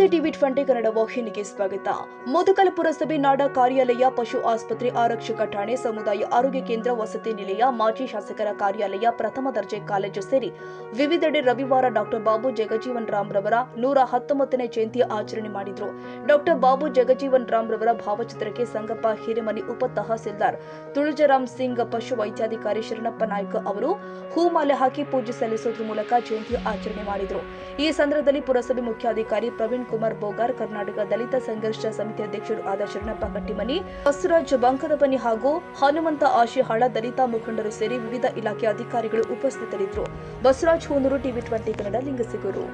ನಮಸ್ತೆ ಟಿವಿ 20 ಕನ್ನಡ ವಾಹಿನಿಗೆ ಸ್ವಾಗತ. ಮುದಕಲ ಪುರಸಭೆ ನಾಡ ಕಾರ್ಯಾಲಯ, ಪಶು ಆಸ್ಪತ್ರೆ, ಆರಕ್ಷಕ ಠಾಣೆ, ಸಮುದಾಯ ಆರೋಗ್ಯ ಕೇಂದ್ರ, ವಸತಿ ನಿಲಯ, ಮಾಜಿ ಶಾಸಕರ ಕಾರ್ಯಾಲಯ, ಪ್ರಥಮ ದರ್ಜೆ ಕಾಲೇಜು ಸೇರಿ ವಿವಿಧೆಡೆ ರವಿವಾರ ಡಾಕ್ಟರ್ ಬಾಬು ಜಗಜೀವನ್ ರಾಮ್ ರವರ 119ನೇ ಜಯಂತಿ ಆಚರಣೆ ಮಾಡಿದರು. ಡಾಕ್ಟರ್ ಬಾಬು ಜಗಜೀವನ್ ರಾಮ್ ರವರ ಭಾವಚಿತ್ರಕ್ಕೆ ಸಂಗಪ್ಪ ಹಿರೇಮನಿ, ಉಪ ತಹಸೀಲ್ದಾರ್ ತುಳಜರಾಮ್ ಸಿಂಗ್, ಪಶು ವೈದ್ಯಾಧಿಕಾರಿ ಶರಣಪ್ಪ ನಾಯ್ಕ ಅವರು ಹೂಮಾಲೆ ಹಾಕಿ ಪೂಜೆ ಸಲ್ಲಿಸುವುದರ ಮೂಲಕ ಜಯಂತಿ ಆಚರಣೆ ಮಾಡಿದರು. ಈ ಸಂದರ್ಭದಲ್ಲಿ ಪುರಸಭೆ ಮುಖ್ಯಾಧಿಕಾರಿ ಪ್ರವೀಣ್ ಕುಮಾರ್ ಬೋಗಾರ್, ಕರ್ನಾಟಕ ದಲಿತ ಸಂಘರ್ಷ ಸಮಿತಿ ಅಧ್ಯಕ್ಷರು ಆದ ಶರಣಪ್ಪ ಕಟ್ಟಿಮನಿ, ಬಸವರಾಜ್ ಬಂಕದಬನಿ ಹಾಗೂ ಹನುಮಂತ ಆಶಿಹಾಳ ದಲಿತ ಮುಖಂಡರು ಸೇರಿ ವಿವಿಧ ಇಲಾಖೆ ಅಧಿಕಾರಿಗಳು ಉಪಸ್ಥಿತರಿದ್ದರು. ಬಸವರಾಜ್ ಹೂನೂರು, ಟಿವಿ 20 ಕನ್ನಡ, ಲಿಂಗಸಿಗೂರು.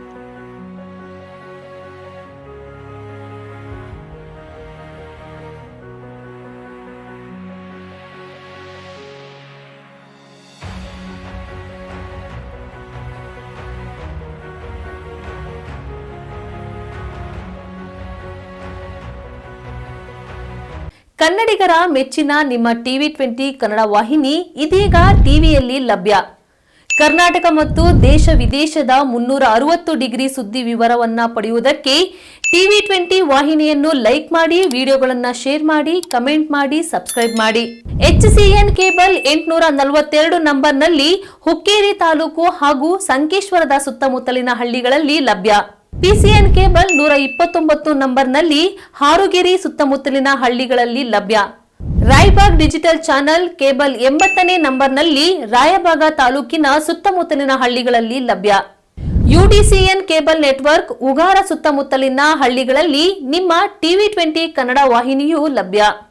ಕನ್ನಡಿಗರ ಮೆಚ್ಚಿನ ನಿಮ್ಮ ಟಿವಿ 20 ಕನ್ನಡ ವಾಹಿನಿ ಇದೀಗ ಟಿವಿಯಲ್ಲಿ ಲಭ್ಯ. ಕರ್ನಾಟಕ ಮತ್ತು ದೇಶ ವಿದೇಶದ 360 ಡಿಗ್ರಿ ಸುದ್ದಿ ವಿವರವನ್ನ ಪಡೆಯುವುದಕ್ಕೆ ಟಿವಿ 20 ವಾಹಿನಿಯನ್ನು ಲೈಕ್ ಮಾಡಿ, ವಿಡಿಯೋಗಳನ್ನು ಶೇರ್ ಮಾಡಿ, ಕಮೆಂಟ್ ಮಾಡಿ, ಸಬ್ಸ್ಕ್ರೈಬ್ ಮಾಡಿ. HCN ಕೇಬಲ್ 842 ನಂಬರ್ನಲ್ಲಿ ಹುಕ್ಕೇರಿ ತಾಲೂಕು ಹಾಗೂ ಸಂಕೇಶ್ವರದ ಸುತ್ತಮುತ್ತಲಿನ ಹಳ್ಳಿಗಳಲ್ಲಿ ಲಭ್ಯ. PCN ಕೇಬಲ್ 129 ನಂಬರ್ನಲ್ಲಿ ಹಾರುಗೆರೆ ಸುತ್ತಮುತ್ತಲಿನ ಹಳ್ಳಿಗಳಲ್ಲಿ ಲಭ್ಯ. ರಾಯಬಾಗ್ ಡಿಜಿಟಲ್ ಚಾನೆಲ್ ಕೇಬಲ್ 80ನೇ ನಂಬರ್ನಲ್ಲಿ ರಾಯಬಾಗ ತಾಲೂಕಿನ ಸುತ್ತಮುತ್ತಲಿನ ಹಳ್ಳಿಗಳಲ್ಲಿ ಲಭ್ಯ. UDCN ಕೇಬಲ್ ನೆಟ್ವರ್ಕ್ ಉಗಾರ ಸುತ್ತಮುತ್ತಲಿನ ಹಳ್ಳಿಗಳಲ್ಲಿ ನಿಮ್ಮ ಟಿವಿ 20 ಕನ್ನಡ ವಾಹಿನಿಯೂ ಲಭ್ಯ.